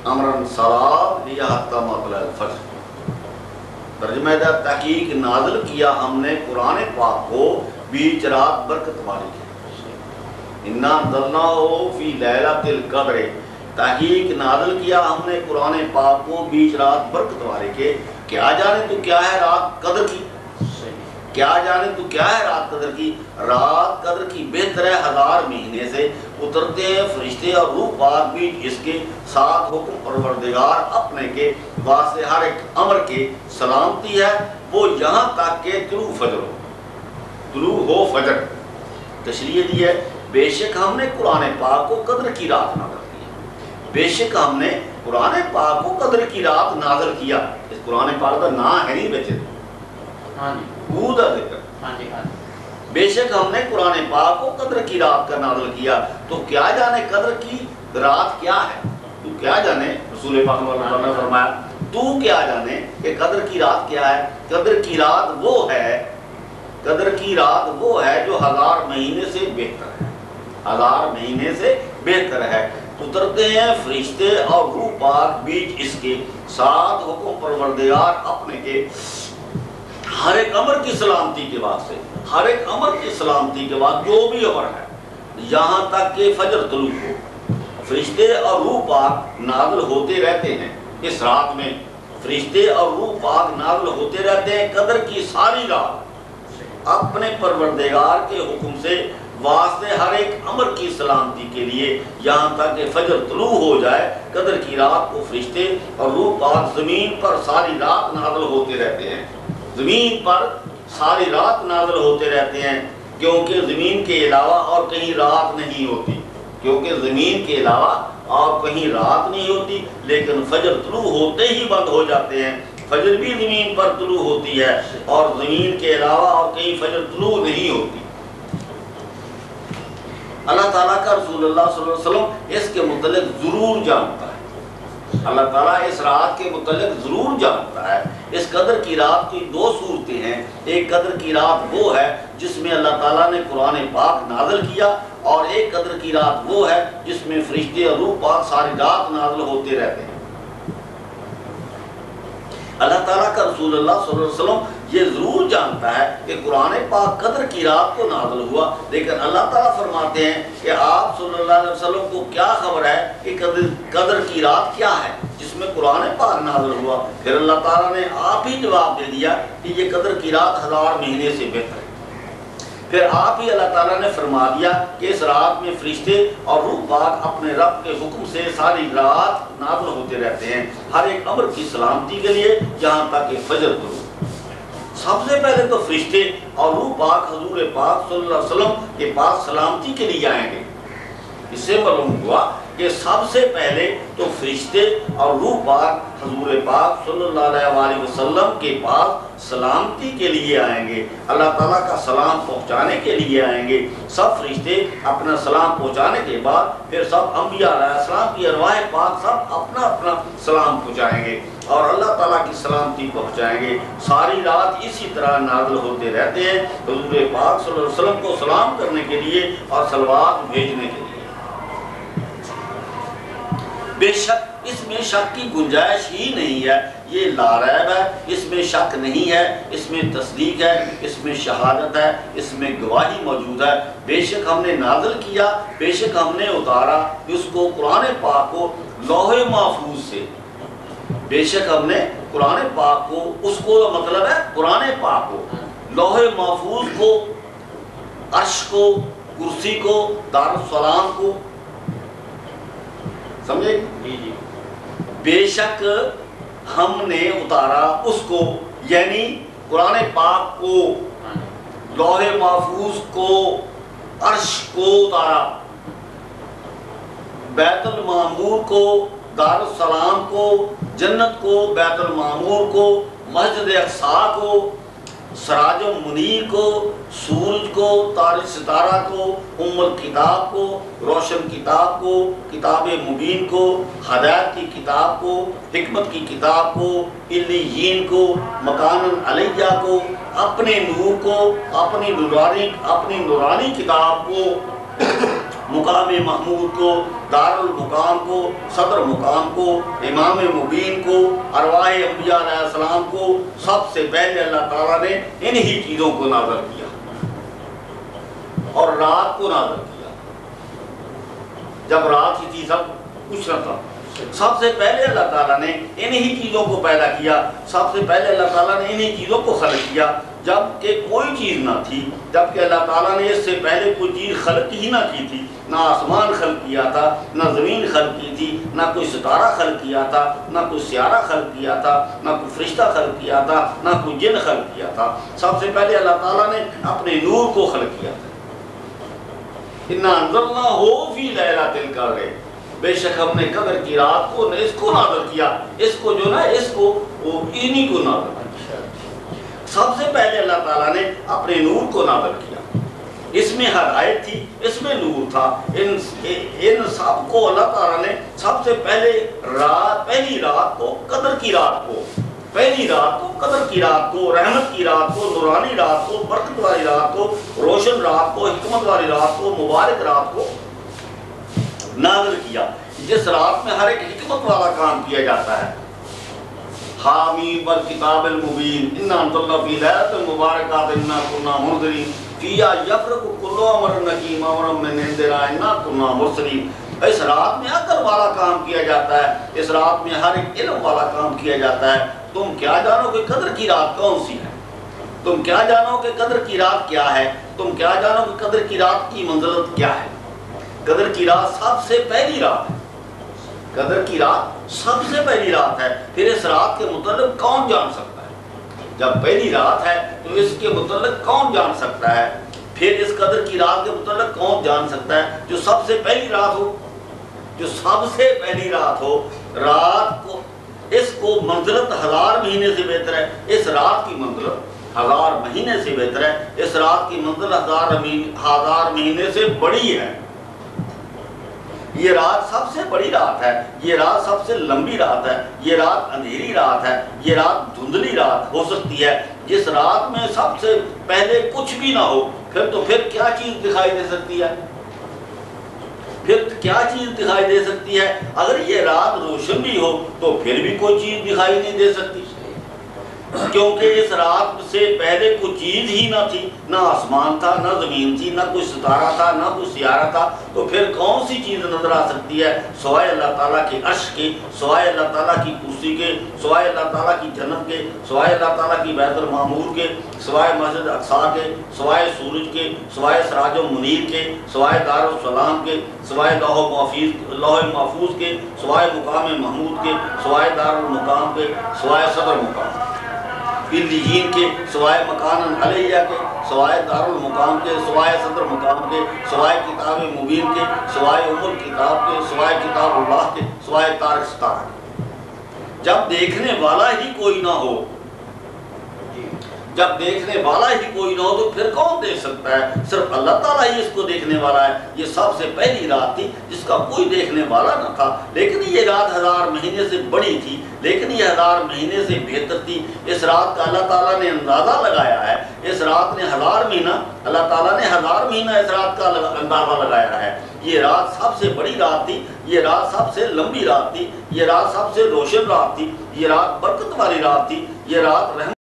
امرن سراب لیا حتی مطلع الفجر. ترجمہ ہے تحقیق نازل کیا ہم نے قرآن پاک کو بیچ رات برکت والی کی. انا انزلناہ فی لیلۃ القدر. تحقیق نازل کیا ہم نے قرآن پاک کو بیچ رات برکت والے کے. کیا جانے تو کیا ہے رات قدر کی؟ کیا جانے تو کیا ہے رات قدر کی؟ رات قدر کی بہتر ہے 1000 مہینے سے. اترتے ہیں فرشتے اور روح پاک بھی اس کے ساتھ حکم پروردگار اپنے کے واسطے ہر ایک امر کے سلامتی ہے. وہ یہاں تک کہ طلوع ہو فجر. تشریح دی ہے بے شک ہم نے قرآن پاک کو قدر کی رات نازل کی. بے شک ہم نے قرآن پاک کو قدر کی رات نازل کیا. اس قرآن پاک کا نام ہے نہیں بچے کا ذکر. بے شک ہم نے قرآن پاک کو قدر کی رات کا نازل کیا. تو کیا جانے قدر کی رات کیا ہے؟ تو کیا جانے رسول پاک صلی اللہ علیہ وسلم نے فرمایا تو کیا جانے کہ قدر کی رات کیا ہے؟ قدر کی رات وہ ہے جو 1000 مہینے سے بہتر ہے. 1000 مہینے سے بہتر ہے. اترتے ہیں فرشتے اور روح پاک بیچ اس کے ساتھ حکم پروردگار اپنے کے ہر ایک امر کی سلامتی کے واسطے. ہر ایک امر کی سلامتی کے بعد جو بھی امر ہے یہاں تک کہ فجر طلوع ہو. فرشتے اور روح پاک نازل ہوتے رہتے ہیں اس رات میں. فرشتے اور روح پاک نازل ہوتے رہتے ہیں قدر کی ساری رات اپنے پروردگار کے حکم سے واسطے ہر ایک امر کی سلامتی کے لیے یہاں تک کہ فجر طلوع ہو جائے. قدر کی رات کو فرشتے اور روح پاک زمین پر ساری رات نازل ہوتے رہتے ہیں. زمین پر ساری رات نازل ہوتے رہتے ہیں کیونکہ زمین کے علاوہ اور کہیں رات نہیں ہوتی. لیکن فجر طلوع ہوتے ہی بند ہو جاتے ہیں. فجر بھی زمین پر طلوع ہوتی ہے اور زمین کے علاوہ اور کہیں فجر طلوع نہیں ہوتی. اللہ تعالیٰ کا رسول اللہ صلی اللہ علیہ وسلم اس کے متعلق ضرور جانتا ہے. اللہ تعالیٰ اس رات کے متعلق ضرور جانتا ہے. اس قدر کی رات کی 2 صورتیں ہیں. ایک قدر کی رات وہ ہے جس میں اللہ تعالیٰ نے قرآن پاک نازل کیا اور ایک قدر کی رات وہ ہے جس میں فرشتے اور روح پاک ساری رات نازل ہوتے رہتے ہیں. اللہ تعالیٰ کا رسول اللہ صلی اللہ علیہ وسلم یہ ضرور جانتا ہے کہ قرآن پاک قدر کی رات کو نازل ہوا. لیکن اللہ تعالیٰ فرماتے ہیں کہ آپ صلی اللہ علیہ وسلم کو کیا خبر ہے کہ قدر کی رات کیا ہے جس میں قرآن پاک نازل ہوا. پھر اللہ تعالیٰ نے آپ ہی جواب دے دیا کہ یہ قدر کی رات 1000 مہینے سے بہتر ہے. پھر آپ ہی اللہ تعالیٰ نے فرما دیا کہ اس رات میں فرشتے اور روح پاک اپنے رب کے حکم سے ساری رات نازل ہوتے رہتے ہیں ہر ایک امر کی سلامتی کے لیے یہاں تک کہ فجر طلوع. سب سے پہلے تو فرشتے اور روح پاک حضور پاک صلی اللہ علیہ وسلم کے پاس سلامتی کے لیے آئیں گے. اس سے معلوم ہوا کہ سب سے پہلے تو فرشتے اور روح پاک حضور پاک صلی اللہ علیہ وسلم کے پاس سلامتی کے لیے آئیں گے. اللہ تعالیٰ کا سلام پہنچانے کے لیے آئیں گے. سب فرشتے اپنا سلام پہنچانے کے بعد پھر سب انبیاء علیہ السلام کی ارواح پاک سب اپنا اپنا سلام پہنچائیں گے اور اللہ تعالیٰ کی سلامتی پہنچائیں گے. ساری رات اسی طرح نازل ہوتے رہتے ہیں حضور پاک صلی اللہ علیہ وسلم کو سلام کرنے کے لیے اور صلوات بھیجنے کے لیے. بے شک اس میں شک کی گنجائش ہی نہیں ہے. یہ لاریب ہے. اس میں شک نہیں ہے. اس میں تصدیق ہے. اس میں شہادت ہے. اس میں گواہی موجود ہے. بے شک ہم نے نازل کیا. بے شک ہم نے اتارا اس کو قرآن پاک کو لوح محفوظ سے. بے شک ہم نے قرآن پاک کو اس کو مطلب ہے قرآن پاک کو لوح محفوظ کو عرش کو کرسی کو دارالسلام کو سمجھے. بے شک ہم نے اتارا اس کو یعنی قرآن پاک کو لوح محفوظ کو عرش کو اتارا بیت المعمور کو دارالسلام کو جنت کو بیت المعمور کو مسجد اقصیٰ کو سراج منیر کو سورج کو تارک ستارہ کو ام الکتاب کو روشن کتاب کو کتاب مبین کو ہدایت کی کتاب کو حکمت کی کتاب کو علیین کو مکان علیہ کو اپنے نور کو اپنی نورانی کتاب کو مقام محمود کو، دارالمقام کو، صدر مقام کو، امام مبین کو، ارواح انبیاء علیہ السلام کو سب سے پہلے اللہ تعالیٰ نے انہی چیزوں کو نازل کیا اور رات کو نازل کیا۔ جب رات ہی تھی سب کچھ نہ تھا، سب سے پہلے اللہ تعالیٰ نے انہی چیزوں کو پیدا کیا، سب سے پہلے اللہ تعالیٰ نے انہی چیزوں کو خلق کیا جب کہ کوئی چیز نہ تھی، جب کہ اللہ تعالیٰ نے اس سے پہلے کوئی چیز خلق ہی نہ کی تھی، نہ آسمان خلق کیا تھا، نہ زمین خلق کی تھی، نہ کوئی ستارہ خلق کیا تھا، نہ کوئی سیارہ خلق کیا تھا، نہ کوئی فرشتہ خلق کیا تھا، نہ کوئی جن خلق کیا تھا۔ سب سے پہلے اللہ تعالیٰ نے اپنے نور کو خلق کیا تھا۔ اِنَّا أَنزَلْنَاهُ فِي لَيْلَةِ الْقَدْرِ، بے شک ہم نے قدر کی رات کو اس کو نازل کیا، اس کو جو نا اس کو وہ انہی کو نازل کیا۔ سب سے پہلے اللہ تعالیٰ نے اپنے نور کو نازل کیا، اس میں ہدایت تھی، اس میں نور تھا۔ ان سب کو اللہ تعالیٰ نے سب سے پہلے پہلی رات کو، قدر کی رات کو، پہلی رات کو، قدر کی رات کو، رحمت کی رات کو، نورانی رات کو، برکت والی رات کو، روشن رات کو، حکمت والی رات کو، مبارک رات کو نازل کیا، جس رات میں ہر ایک حکمت والا کام کیا جاتا ہے۔ حامیم والکتاب المبین انا انزلنا فی لیلۃ مبارکۃ انا کنا منذرین فیہا یفرق کل امر حکیم امرا من عندنا انا کنا مرسلین۔ اس رات میں عقل والا کام کیا جاتا ہے، اس رات میں ہر ایک علم والا کام کیا جاتا ہے۔ تم کیا جانو کہ قدر کی رات کون سی ہے؟ تم کیا جانو کہ قدر کی رات کیا ہے؟ تم کیا جانو کہ قدر کی رات کی منزلت کیا ہے؟ قدر کی رات سب سے پہلی رات ہے، قدر کی رات سب سے پہلی رات ہے۔ پھر اس رات کے متعلق کون جان سکتا ہے؟ جب پہلی رات ہے تو اس کے متعلق کون جان سکتا ہے؟ پھر اس قدر کی رات کے متعلق کون جان سکتا ہے؟ جو سب سے پہلی رات ہو، جو سب سے پہلی رات ہو، رات کو اس کو منزلت 1000 مہینے سے بہتر ہے، اس رات کی منزلت 1000 مہینے سے بہتر ہے، اس رات کی منزلت 1000 مہینے سے بڑی ہے۔ یہ رات سب سے بڑی رات ہے، یہ رات سب سے لمبی رات ہے، یہ رات اندھیری رات ہے، یہ رات دھندلی رات ہو سکتی ہے، جس رات میں سب سے پہلے کچھ بھی نہ ہو۔ پھر کیا چیز دکھائی دے سکتی ہے؟ پھر کیا چیز دکھائی دے سکتی ہے؟ اگر یہ رات روشن بھی ہو تو پھر بھی کوئی چیز دکھائی نہیں دے سکتی، کیونکہ اس رات سے پہلے کوئی چیز ہی نہ تھی، نہ آسمان تھا، نہ زمین تھی، نہ کوئی ستارہ تھا، نہ کوئی سیارہ تھا، تو پھر کون سی چیز نظر آ سکتی ہے سوائے اللہ تعالیٰ کے عرش کے، سوائے اللہ تعالیٰ کی کرسی کے، سوائے اللہ تعالیٰ کی جنت کے، سوائے اللہ تعالیٰ کی بیت المعمور کے، سوائے مسجد اقصیٰ کے، سوائے سورج کے، سوائے سراج و منیر کے، سوائے دارالسلام کے، سوائے لوح محفوظ کے، سوائے مقام محمود کے، سوائے دارالمقام کے، سوائے صدر مقام علیین کے، سوائے مکان علیہ کے، سوائے دارالمقام کے، سوائے صدر مقام کے، سوائے کتاب مبین کے، سوائے ام الکتاب کے، سوائے کتاب اللہ کے، سوائے تارک ستارہ کے۔ جب دیکھنے والا ہی کوئی نہ ہو، جب دیکھنے والا ہی کوئی نہ ہو تو پھر کون دیکھ سکتا ہے؟ صرف اللہ تعالیٰ ہی اس کو دیکھنے والا ہے۔ یہ سب سے پہلی رات تھی جس کا کوئی دیکھنے والا نہ تھا، لیکن یہ رات 1000 مہینے سے بڑی تھی، لیکن یہ 1000 مہینے سے بہتر تھی۔ اس رات کا اللہ تعالیٰ نے اندازہ لگایا ہے، اس رات نے 1000 مہینہ، اللہ تعالیٰ نے 1000 مہینہ اس رات کا اندازہ لگایا ہے۔ یہ رات سب سے بڑی رات تھی، یہ رات سب سے لمبی رات تھی، یہ رات سب سے روشن رات تھی، یہ رات برکت والی رات تھی، یہ رات رحمت